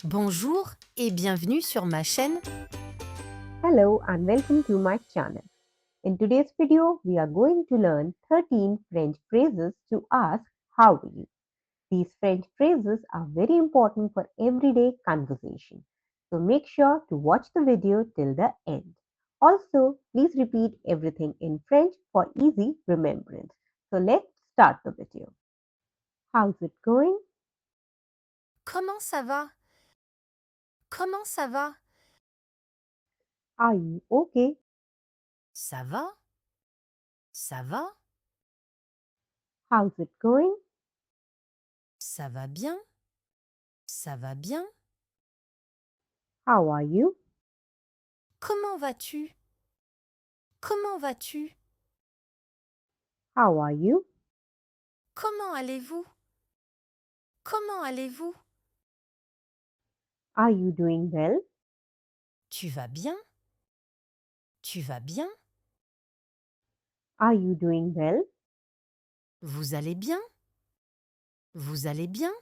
Bonjour et bienvenue sur ma chaîne. Hello and welcome to my channel. In today's video, we are going to learn 13 French phrases to ask how are you. These French phrases are very important for everyday conversation. So make sure to watch the video till the end. Also, please repeat everything in French for easy remembrance. So let's start the video. How's it going? Comment ça va? Comment ça va? Are you okay? Ça va? Ça va? How's it going? Ça va bien? Ça va bien? How are you? Comment vas-tu? Comment vas-tu? How are you? Comment allez-vous? Comment allez-vous? Are you doing well? Tu vas bien? Tu vas bien? Are you doing well? Vous allez bien? Vous allez bien?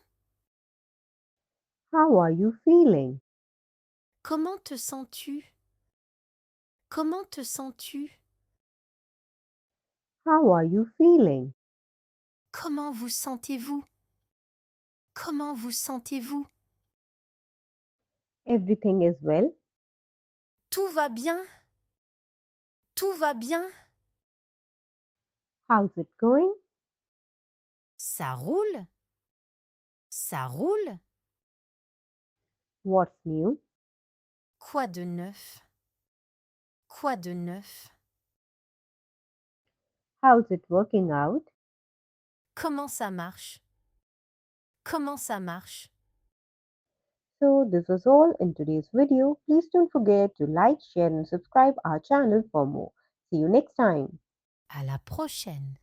How are you feeling? Comment te sens-tu? Comment te sens-tu? How are you feeling? Comment vous sentez-vous? Comment vous sentez-vous? Everything is well. Tout va bien? Tout va bien? How's it going? Ça roule? Ça roule? What's new? Quoi de neuf? Quoi de neuf? How's it working out? Comment ça marche? Comment ça marche? So this was all in today's video. Please don't forget to like, share and subscribe our channel for more. See you next time. À la prochaine!